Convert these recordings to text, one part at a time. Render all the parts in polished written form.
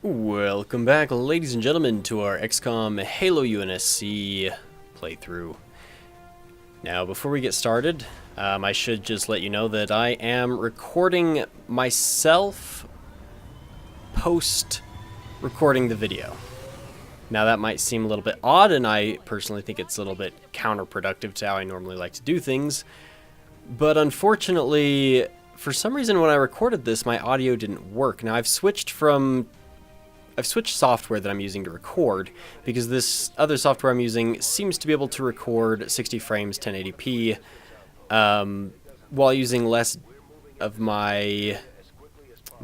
Welcome back, ladies and gentlemen, to our Xcom Halo UNSC playthrough. Now, before we get started, I should just let you know that I am recording myself post-recording the video. Now, that might seem a little bit odd, and I personally think it's a little bit counterproductive to how I normally like to do things, but unfortunately, for some reason when I recorded this, my audio didn't work. Now, I've switched software that I'm using to record, because this other software I'm using seems to be able to record 60 frames 1080p while using less of my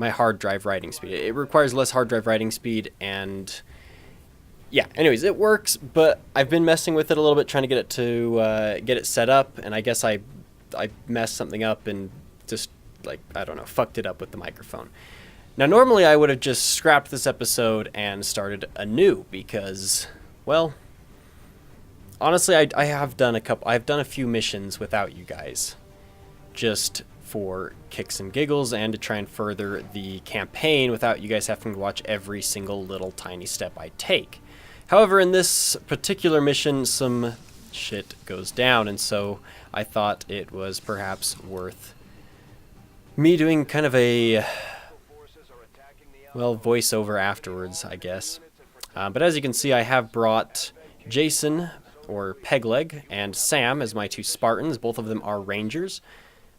hard drive writing speed. It requires less hard drive writing speed, and yeah, anyways, it works, but I've been messing with it a little bit, trying to get it to get it set up, and I guess I messed something up and just, like, I don't know, fucked it up with the microphone. Now, normally I would have just scrapped this episode and started anew because, well, honestly, I've done a few missions without you guys, just for kicks and giggles and to try and further the campaign without you guys having to watch every single little tiny step I take. However, in this particular mission, some shit goes down, and so I thought it was perhaps worth me doing kind of a, well, voiceover afterwards, I guess. But as you can see, I have brought Jason, or Pegleg, and Sam as my two Spartans. Both of them are Rangers.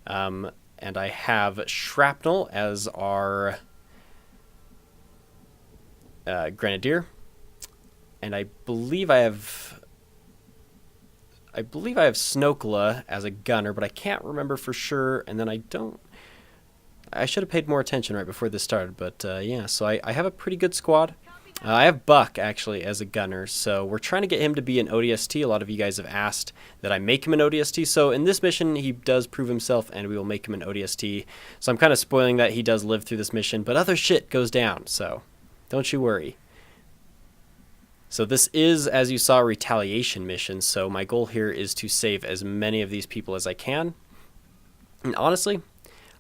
And I have Shrapnel as our Grenadier. And I believe I have Snokela as a gunner, but I can't remember for sure. And then I should have paid more attention right before this started, but yeah, so I have a pretty good squad. I have Buck, actually, as a gunner, so we're trying to get him to be an ODST. A lot of you guys have asked that I make him an ODST, so in this mission, he does prove himself, and we will make him an ODST. So I'm kind of spoiling that he does live through this mission, but other shit goes down, so don't you worry. So this is, as you saw, a retaliation mission, so my goal here is to save as many of these people as I can. And honestly,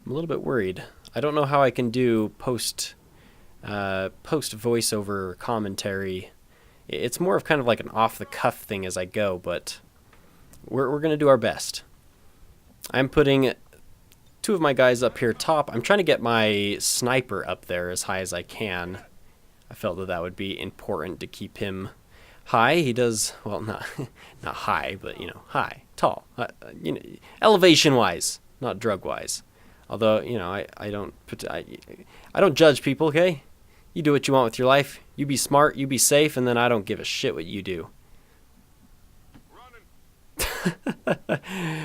I'm a little bit worried. I don't know how I can do post voiceover commentary. It's more of kind of like an off-the-cuff thing as I go, but we're going to do our best. I'm putting two of my guys up here top. I'm trying to get my sniper up there as high as I can. I felt that would be important to keep him high. He does, well, not high, but, high, tall, elevation-wise, not drug-wise. Although, I don't judge people, okay? You do what you want with your life. You be smart, you be safe, and then I don't give a shit what you do. I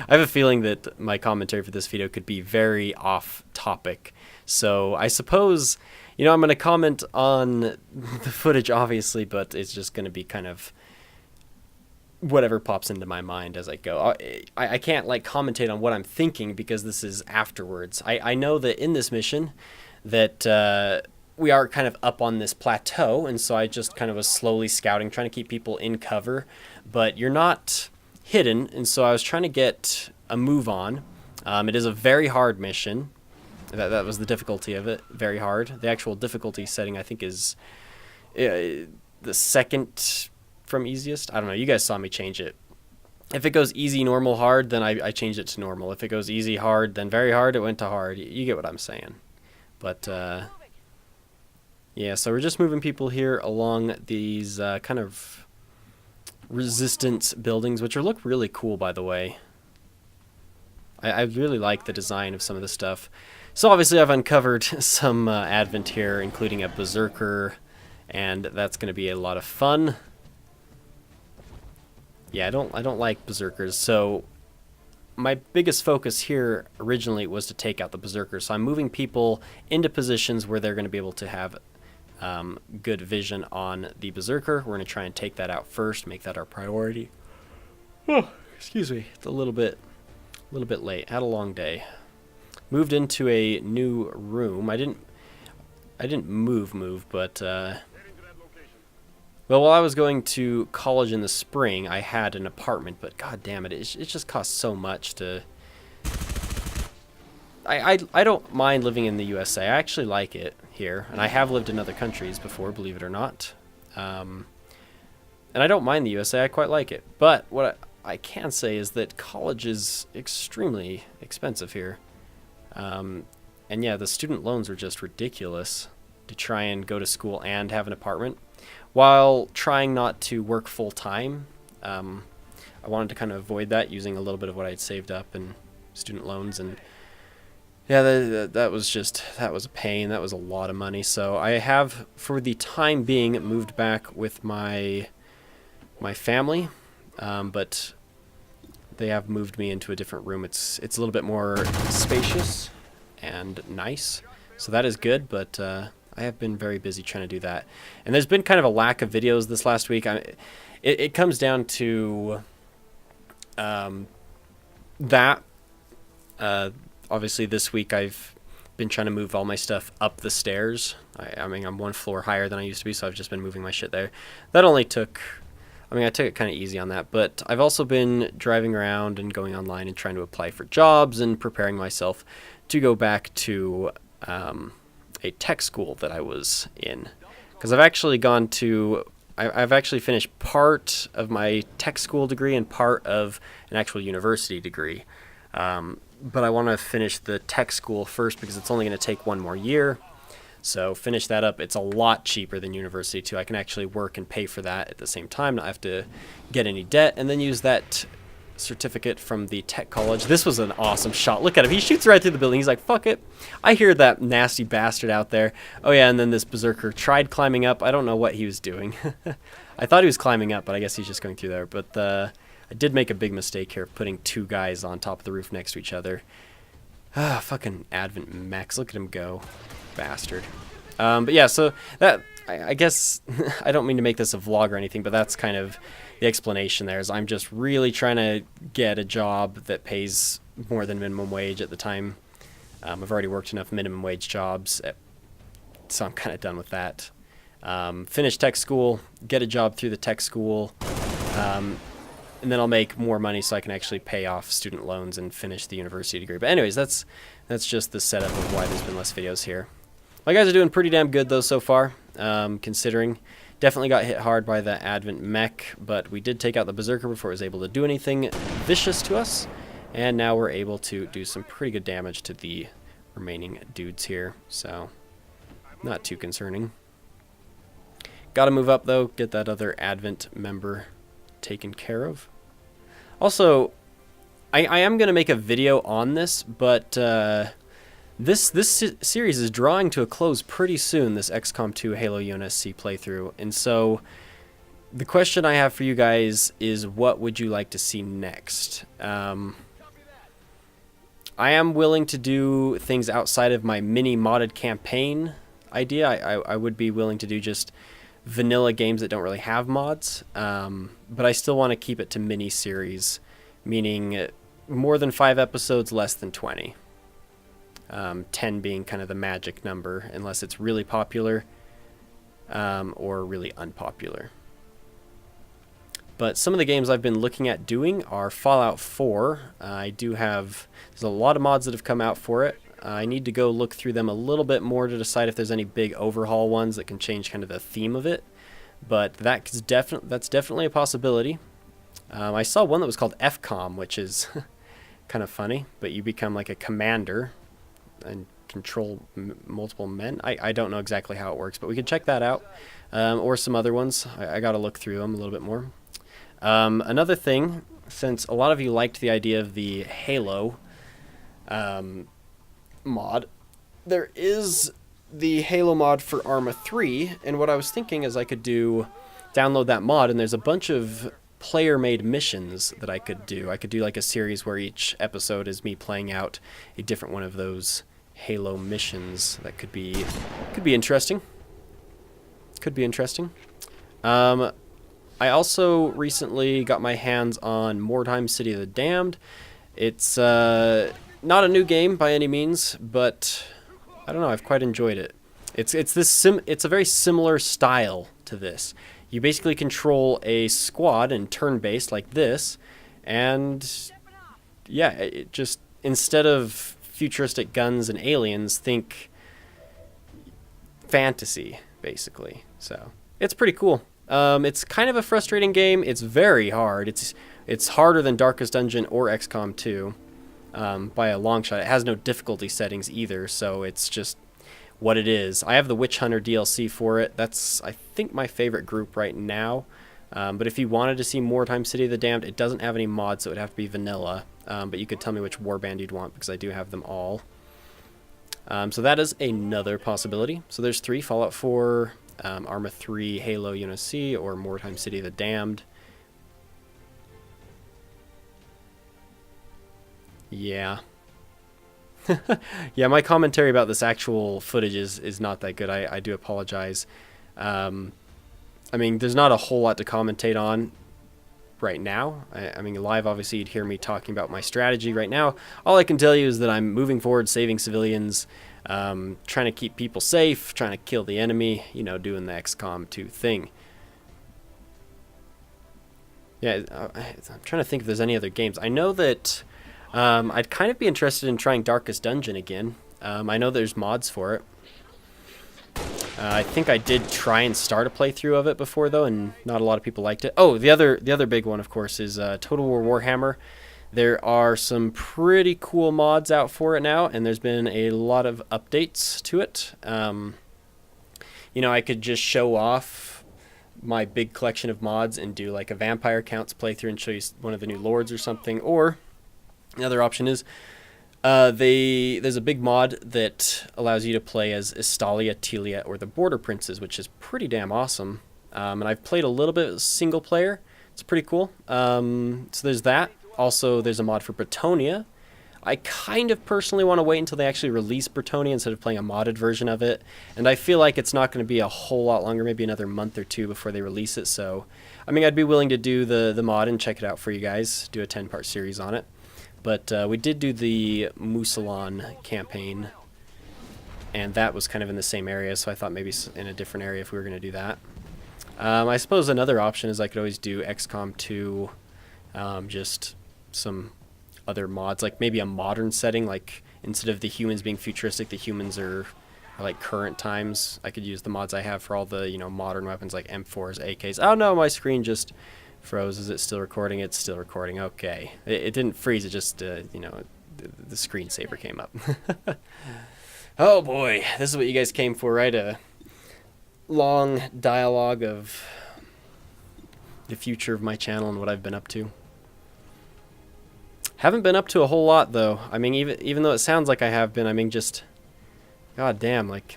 have a feeling that my commentary for this video could be very off topic. So I suppose, I'm going to comment on the footage, obviously, but it's just going to be kind of whatever pops into my mind as I go. I can't, commentate on what I'm thinking because this is afterwards. I know that in this mission that we are kind of up on this plateau, and so I just kind of was slowly scouting, trying to keep people in cover, but you're not hidden, and so I was trying to get a move on. It is a very hard mission. That was the difficulty of it, very hard. The actual difficulty setting, I think, is the second from easiest. I don't know, you guys saw me change it. If it goes easy, normal, hard, then I changed it to normal. If it goes easy, hard, then very hard, it went to hard. You get what I'm saying. But yeah, so we're just moving people here along these kind of resistance buildings, which look really cool, by the way. I really like the design of some of the stuff. So obviously I've uncovered some advent here, including a berserker, and that's going to be a lot of fun. Yeah, I don't like berserkers, so my biggest focus here originally was to take out the berserkers. So I'm moving people into positions where they're going to be able to have good vision on the berserker. We're going to try and take that out first, make that our priority. Oh, excuse me, it's a little bit late. Had a long day. Moved into a new room. I didn't move, but well, while I was going to college in the spring, I had an apartment, but god damn it, it just costs so much to... I don't mind living in the USA. I actually like it. here, and I have lived in other countries before, believe it or not. And I don't mind the USA, I quite like it. But what I can say is that college is extremely expensive here. And yeah, the student loans are just ridiculous to try and go to school and have an apartment while trying not to work full time. I wanted to kind of avoid that using a little bit of what I'd saved up in student loans, and yeah, that was a pain. That was a lot of money. So I have, for the time being, moved back with my family, but they have moved me into a different room. It's a little bit more spacious and nice, so that is good. But I have been very busy trying to do that, and there's been kind of a lack of videos this last week. It comes down to that. Obviously, this week I've been trying to move all my stuff up the stairs. I mean, I'm one floor higher than I used to be, so I've just been moving my shit there. That only took... I took it kind of easy on that, but I've also been driving around and going online and trying to apply for jobs and preparing myself to go back to a tech school that I was in. Because I've actually gone to... I've actually finished part of my tech school degree and part of an actual university degree. But I want to finish the tech school first because it's only going to take one more year. So finish that up. It's a lot cheaper than university too. I can actually work and pay for that at the same time, not have to get any debt, and then use that certificate from the tech college. This was an awesome shot. Look at him. He shoots right through the building. He's like, fuck it. I hear that nasty bastard out there. Oh yeah, and then this berserker tried climbing up. I don't know what he was doing. I thought he was climbing up, but I guess he's just going through there. But I did make a big mistake here, putting two guys on top of the roof next to each other. Ah, fucking Advent mechs. Look at him go. Bastard. But yeah, so that, I guess, I don't mean to make this a vlog or anything, but that's kind of the explanation there, is I'm just really trying to get a job that pays more than minimum wage at the time. I've already worked enough minimum wage jobs, so I'm kind of done with that. Finish tech school, get a job through the tech school, and then I'll make more money so I can actually pay off student loans and finish the university degree. But anyways, that's just the setup of why there's been less videos here. My guys are doing pretty damn good though so far, considering. Definitely got hit hard by the Advent mech, but we did take out the berserker before it was able to do anything vicious to us, and now we're able to do some pretty good damage to the remaining dudes here, so not too concerning. Gotta move up though, get that other Advent member taken care of. Also, I am going to make a video on this, but this series is drawing to a close pretty soon, this XCOM 2 Halo UNSC playthrough. And so the question I have for you guys is, what would you like to see next? I am willing to do things outside of my mini modded campaign idea. I would be willing to do just vanilla games that don't really have mods, but I still want to keep it to mini series, meaning more than 5 episodes, less than 20. 10 being kind of the magic number, unless it's really popular or really unpopular. But some of the games I've been looking at doing are Fallout 4. There's a lot of mods that have come out for it. I need to go look through them a little bit more to decide if there's any big overhaul ones that can change kind of the theme of it. But that's definitely a possibility. I saw one that was called Xcom, which is kind of funny, but you become like a commander and control multiple men. I don't know exactly how it works, but we can check that out, or some other ones. I got to look through them a little bit more. Another thing, since a lot of you liked the idea of the Halo mod, there is the Halo mod for Arma 3, and what I was thinking is I could download that mod, and there's a bunch of player-made missions that I could do. I could do like a series where each episode is me playing out a different one of those Halo missions. That could be interesting. Could be interesting. I also recently got my hands on Mordheim: City of the Damned. It's not a new game by any means, but I don't know, I've quite enjoyed it. It's a very similar style to this. You basically control a squad in turn-based like this, and yeah, it just, instead of futuristic guns and aliens, think fantasy, basically. So it's pretty cool. It's kind of a frustrating game. It's very hard. It's harder than Darkest Dungeon or XCOM 2 by a long shot. It has no difficulty settings either, so it's just what it is. I have the Witch Hunter DLC for it. That's, I think, my favorite group right now. But if you wanted to see more Time City of the Damned, it doesn't have any mods, so it would have to be vanilla. But you could tell me which warband you'd want, because I do have them all. So that is another possibility. So there's 3: Fallout 4, Arma 3, Halo, UNSC, or more Time City of the Damned. Yeah. Yeah, my commentary about this actual footage is not that good. I do apologize. I mean, there's not a whole lot to commentate on right now. I mean, live, obviously, you'd hear me talking about my strategy right now. All I can tell you is that I'm moving forward, saving civilians, trying to keep people safe, trying to kill the enemy, you know, doing the XCOM 2 thing. Yeah, I'm trying to think if there's any other games. I know that I'd kind of be interested in trying Darkest Dungeon again. I know there's mods for it. I think I did try and start a playthrough of it before, though, and not a lot of people liked it. Oh, the other big one, of course, is Total War Warhammer. There are some pretty cool mods out for it now, and there's been a lot of updates to it. You know, I could just show off my big collection of mods and do like a Vampire Counts playthrough and show you one of the new lords or something. Or another option is there's a big mod that allows you to play as Estalia, Telia, or the Border Princes, which is pretty damn awesome. And I've played a little bit single player. It's pretty cool. So there's that. Also, there's a mod for Bretonia. I kind of personally want to wait until they actually release Bretonia instead of playing a modded version of it. And I feel like it's not going to be a whole lot longer, maybe another month or 2 before they release it. So, I mean, I'd be willing to do the mod and check it out for you guys, do a 10-part series on it. But we did do the Musalon campaign, and that was kind of in the same area, so I thought maybe in a different area if we were going to do that. I suppose another option is I could always do XCOM 2, just some other mods, like maybe a modern setting, like instead of the humans being futuristic, the humans are like current times. I could use the mods I have for all the, you know, modern weapons like M4s, AKs. Oh no, my screen just froze. Is it still recording? It's still recording. Okay. It didn't freeze. It just, you know, the screensaver came up. Oh boy. This is what you guys came for, right? A long dialogue of the future of my channel and what I've been up to. Haven't been up to a whole lot, though. I mean, even though it sounds like I have been, I mean, just, god damn, like,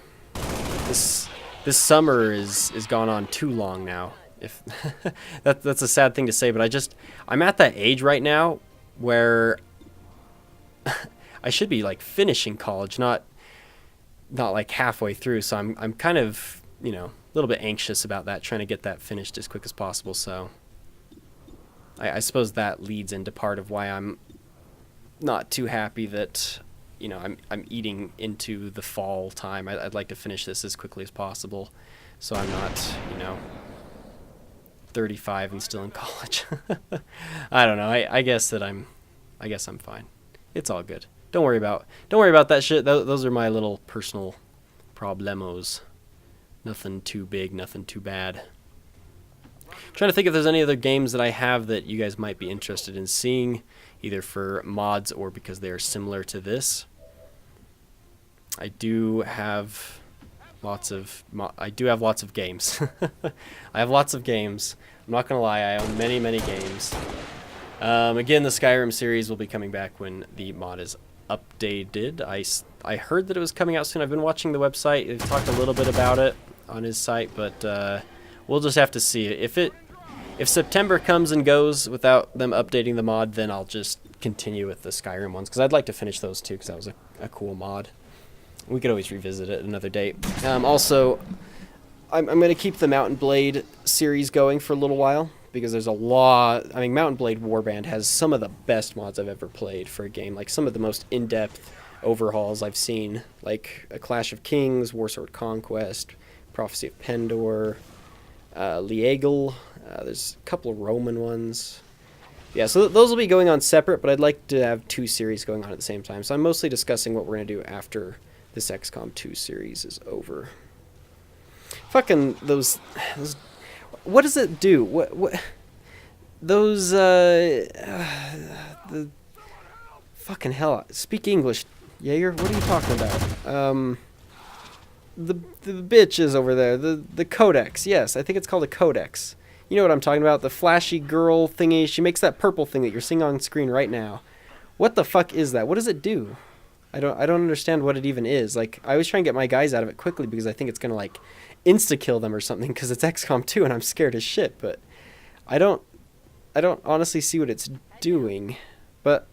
this summer is gone on too long now. If that's a sad thing to say, but I'm at that age right now where I should be like finishing college, not like halfway through. So I'm kind of, you know, a little bit anxious about that, trying to get that finished as quick as possible. So I suppose that leads into part of why I'm not too happy that, you know, I'm eating into the fall time. I'd like to finish this as quickly as possible, so I'm not, you know, 35 and still in college. I don't know. I guess I'm fine. It's all good. Don't worry about that shit. Those are my little personal problemos. Nothing too big, nothing too bad. Trying to think if there's any other games that I have that you guys might be interested in seeing, either for mods or because they are similar to this. I do have lots of games. I have lots of games. I'm not gonna lie, I own many games. Again, the Skyrim series will be coming back when the mod is updated. I heard that it was coming out soon. I've been watching the website. They've talked a little bit about it on his site, but we'll just have to see. If September comes and goes without them updating the mod, then I'll just continue with the Skyrim ones, because I'd like to finish those too, because that was a cool mod. We could always revisit it another date. Also, I'm going to keep the Mountain Blade series going for a little while, because there's a lot. I mean, Mountain Blade Warband has some of the best mods I've ever played for a game, like some of the most in-depth overhauls I've seen, like a Clash of Kings, Warsword Conquest, Prophecy of Pendor, Liegal. There's a couple of Roman ones. Yeah, so those will be going on separate, but I'd like to have 2 series going on at the same time. So I'm mostly discussing what we're going to do after this XCOM 2 series is over. Fucking those. What does it do? What? Those. The. Fucking hell. Speak English, Jaeger. What are you talking about? The bitch is over there. The codex. Yes, I think it's called a codex. You know what I'm talking about? The flashy girl thingy. She makes that purple thing that you're seeing on screen right now. What the fuck is that? What does it do? I don't understand what it even is. Like, I always try and get my guys out of it quickly because I think it's gonna like insta-kill them or something because it's XCOM 2 and I'm scared as shit, but I don't honestly see what it's doing. But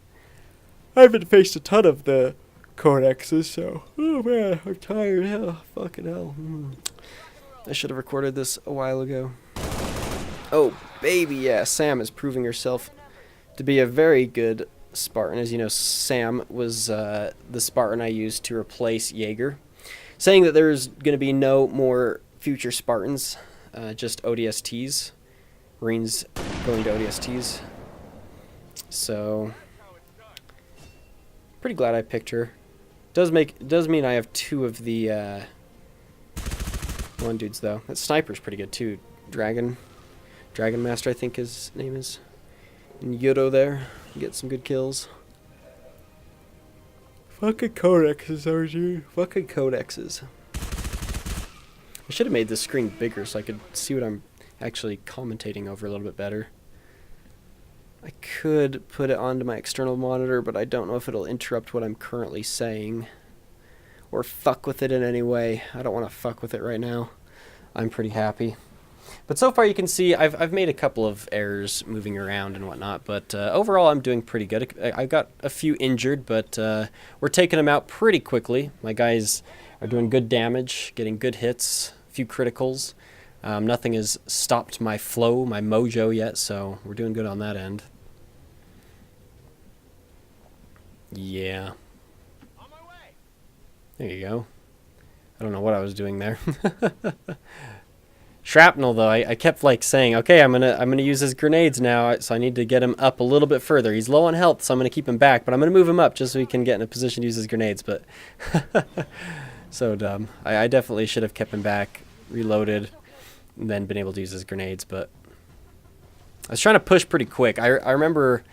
I haven't faced a ton of the codexes, so oh man, I'm tired. Hell, fucking hell. I should have recorded this a while ago. Oh baby, yeah, Sam is proving herself to be a very good Spartan. As you know, Sam was the Spartan I used to replace Jaeger, saying that there's going to be no more future Spartans, just ODSTs, Marines going to ODSTs. So, pretty glad I picked her. Does mean I have two of the one dudes though. That sniper's pretty good too. Dragon Master, I think his name is. And Yodo there. Get some good kills. Fucking codexes, RG. Fucking codexes. I should have made this screen bigger so I could see what I'm actually commentating over a little bit better. I could put it onto my external monitor, but I don't know if it'll interrupt what I'm currently saying. Or fuck with it in any way. I don't want to fuck with it right now. I'm pretty happy. But so far you can see I've made a couple of errors moving around and whatnot, but overall I'm doing pretty good. I've got a few injured, but we're taking them out pretty quickly. My guys are doing good damage, getting good hits, a few criticals. Nothing has stopped my flow, my mojo yet, so we're doing good on that end. Yeah. There you go. I don't know what I was doing there. Shrapnel, though, I kept like saying, okay, I'm gonna use his grenades now, so I need to get him up a little bit further. He's low on health, so I'm gonna keep him back, but I'm gonna move him up just so he can get in a position to use his grenades. But so dumb. I definitely should have kept him back, reloaded, and then been able to use his grenades. But I was trying to push pretty quick. I remember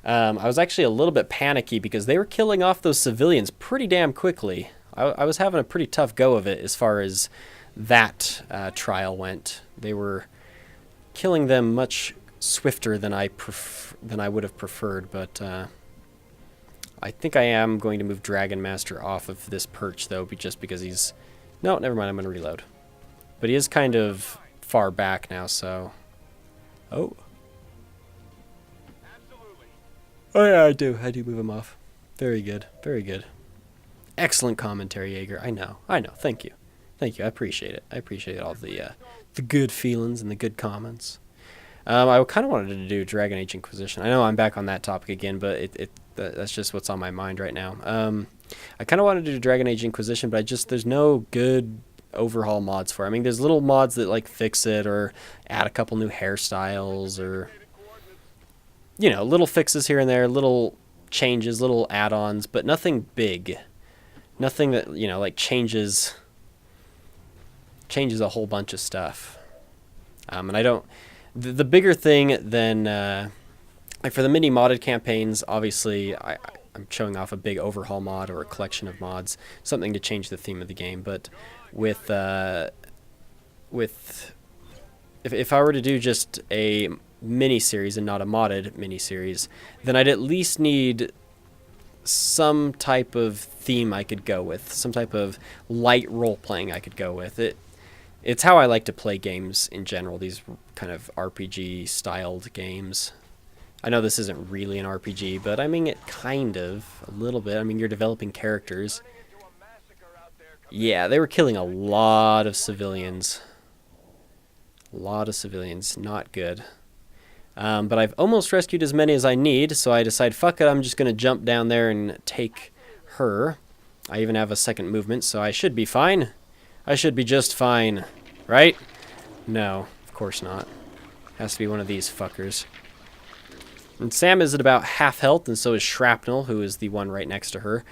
I was actually a little bit panicky because they were killing off those civilians pretty damn quickly. I was having a pretty tough go of it as far as that trial went. They were killing them much swifter than I would have preferred, but I think I am going to move Dragon Master off of this perch though, just because he's... No, never mind, I'm going to reload. But he is kind of far back now, so... Oh. Oh yeah, I do move him off. Very good, very good. Excellent commentary, Jaeger. I know, thank you. Thank you. I appreciate it. I appreciate all the good feelings and the good comments. I kind of wanted to do Dragon Age Inquisition. I know I'm back on that topic again, but that's just what's on my mind right now. I kind of wanted to do Dragon Age Inquisition, but there's no good overhaul mods for it. I mean, there's little mods that like fix it or add a couple new hairstyles or, you know, little fixes here and there, little changes, little add-ons, but nothing big. Nothing that, you know, like changes a whole bunch of stuff. And I don't... The bigger thing than... like for the mini modded campaigns, obviously I'm showing off a big overhaul mod or a collection of mods, something to change the theme of the game. But if I were to do just a mini-series and not a modded mini-series, then I'd at least need some type of theme I could go with, some type of light role-playing I could go with. It's how I like to play games in general, these kind of RPG-styled games. I know this isn't really an RPG, but I mean it kind of, a little bit. I mean, you're developing characters. Yeah, they were killing a lot of civilians. A lot of civilians, not good. But I've almost rescued as many as I need, so I decide, fuck it, I'm just going to jump down there and take her. I even have a second movement, so I should be fine. I should be just fine, right? No, of course not. Has to be one of these fuckers. And Sam is at about half health, and so is Shrapnel, who is the one right next to her.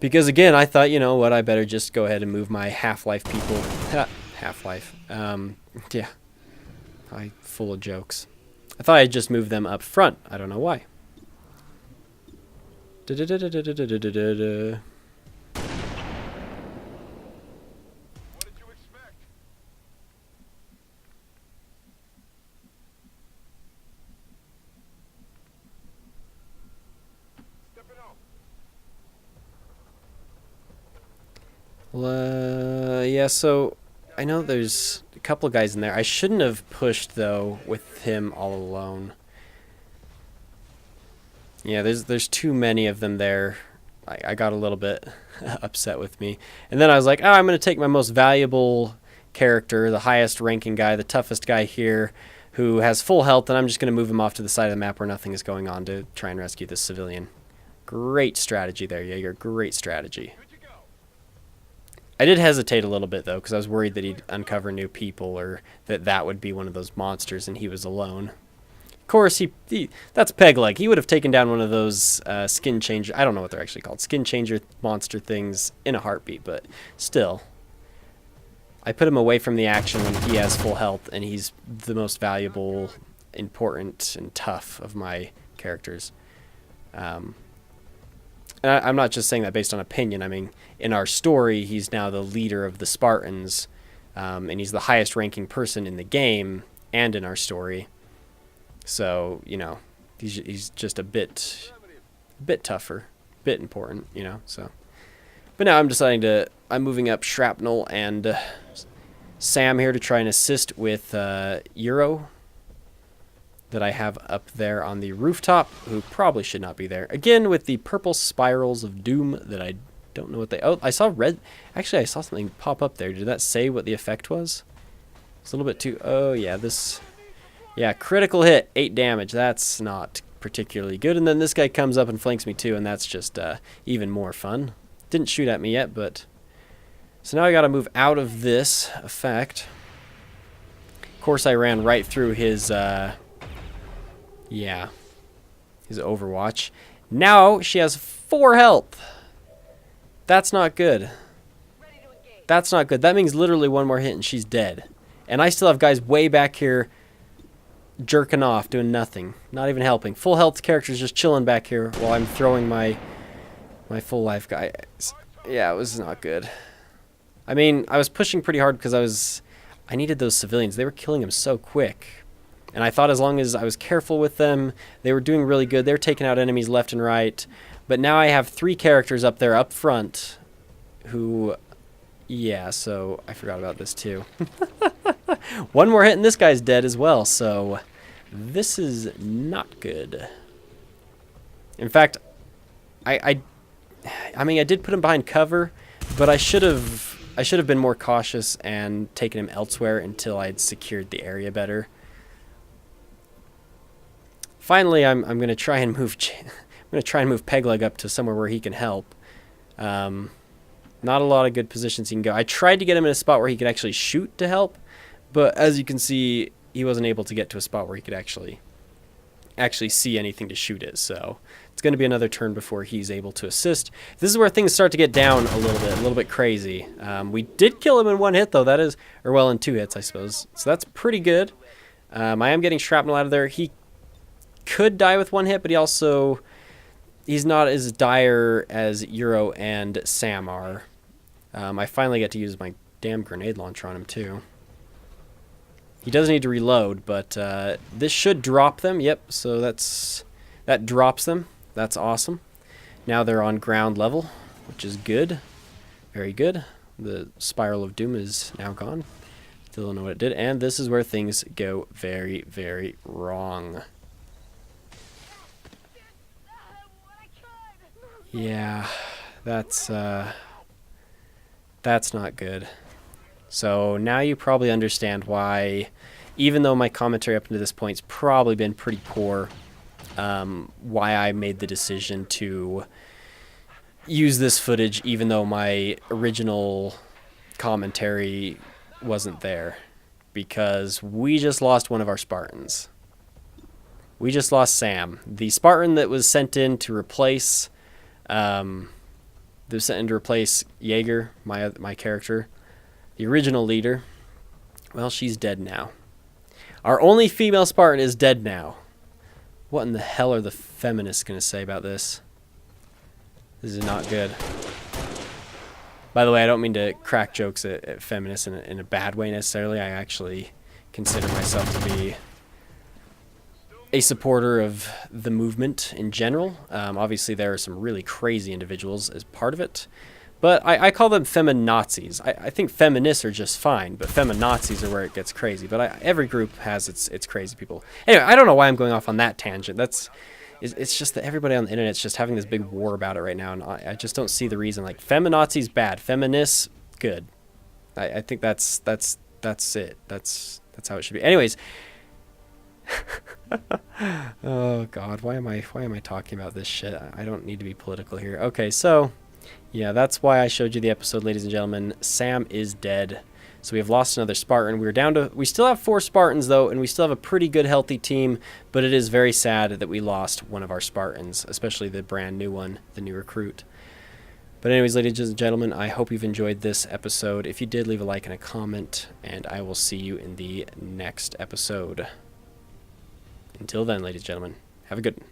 Because again, I thought, you know what, I better just go ahead and move my Half-Life people. Half-Life. Yeah. Full of jokes. I thought I'd just move them up front. I don't know why. Da-da-da-da-da-da-da-da-da. Yeah, so I know there's a couple of guys in there. I shouldn't have pushed, though, with him all alone. Yeah, there's too many of them there. I got a little bit upset with me. And then I was like, oh, I'm going to take my most valuable character, the highest ranking guy, the toughest guy here, who has full health, and I'm just going to move him off to the side of the map where nothing is going on to try and rescue this civilian. Great strategy there, Jaeger. Great strategy. I did hesitate a little bit, though, because I was worried that he'd uncover new people or that would be one of those monsters and he was alone. Of course, that's Peg Leg. He would have taken down one of those skin changer... I don't know what they're actually called. Skin changer monster things in a heartbeat, but still. I put him away from the action when he has full health, and he's the most valuable, important, and tough of my characters. And I'm not just saying that based on opinion. I mean, in our story, he's now the leader of the Spartans, and he's the highest ranking person in the game and in our story. So, you know, he's just a bit tougher, bit important, you know, so. But now I'm moving up Shrapnel and Sam here to try and assist with Euro that I have up there on the rooftop, who probably should not be there. Again, with the purple spirals of doom that I don't know what they... Oh, I saw red... Actually, I saw something pop up there. Did that say what the effect was? It's a little bit too... Oh, yeah, this... Yeah, critical hit, 8 damage. That's not particularly good. And then this guy comes up and flanks me too, and that's just even more fun. Didn't shoot at me yet, but... So now I gotta move out of this effect. Of course, I ran right through his... Yeah, his Overwatch. Now she has 4 health. That's not good. That's not good. That means literally one more hit and she's dead. And I still have guys way back here jerking off, doing nothing. Not even helping. Full health characters just chilling back here while I'm throwing my full life guy. Yeah, it was not good. I mean, I was pushing pretty hard because I needed those civilians. They were killing them so quick. And I thought as long as I was careful with them, they were doing really good. They were taking out enemies left and right. But now I have 3 characters up there up front who... Yeah, so I forgot about this too. One more hit and this guy's dead as well, so this is not good. In fact, I mean, I did put him behind cover, but I should have been more cautious and taken him elsewhere until I'd secured the area better. Finally, I'm going to try and move Pegleg up to somewhere where he can help. Not a lot of good positions he can go. I tried to get him in a spot where he could actually shoot to help, but as you can see, he wasn't able to get to a spot where he could actually see anything to shoot at. So it's going to be another turn before he's able to assist. This is where things start to get down a little bit crazy. We did kill him in 1 hit though. That is, or well, in 2 hits, I suppose. So that's pretty good. I am getting shrapnel out of there. He could die with 1 hit, but he's not as dire as Euro and Sam are. I finally get to use my damn grenade launcher on him too. He does need to reload, but this should drop them. Yep, so that drops them. That's awesome. Now they're on ground level, which is good. Very good. The spiral of doom is now gone. Still don't know what it did. And this is where things go very, very wrong. Yeah, that's not good. So now you probably understand why, even though my commentary up to this point's probably been pretty poor, why I made the decision to use this footage even though my original commentary wasn't there. Because we just lost one of our Spartans. We just lost Sam. The Spartan that was sent in to replace... They were sent in to replace Jaeger, my character, the original leader. Well, she's dead now. Our only female Spartan is dead now. What in the hell are the feminists going to say about this? This is not good. By the way, I don't mean to crack jokes at feminists in a bad way necessarily. I actually consider myself to be a supporter of the movement in general. Obviously, there are some really crazy individuals as part of it. But I call them feminazis. I think feminists are just fine, but feminazis are where it gets crazy. But every group has its crazy people. Anyway, I don't know why I'm going off on that tangent. It's just that everybody on the internet's just having this big war about it right now, and I just don't see the reason. Like, feminazis bad, feminists good. I think that's it. That's how it should be. Anyways. Oh God, why am I talking about this shit? I don't need to be political here. Okay, so yeah, that's why I showed you the episode, ladies and gentlemen. Sam is dead. So we have lost another Spartan. We still have 4 Spartans though, and we still have a pretty good healthy team, but it is very sad that we lost one of our Spartans, especially the brand new one, the new recruit. But anyways, ladies and gentlemen, I hope you've enjoyed this episode. If you did, leave a like and a comment, and I will see you in the next episode. Until then, ladies and gentlemen, have a good one.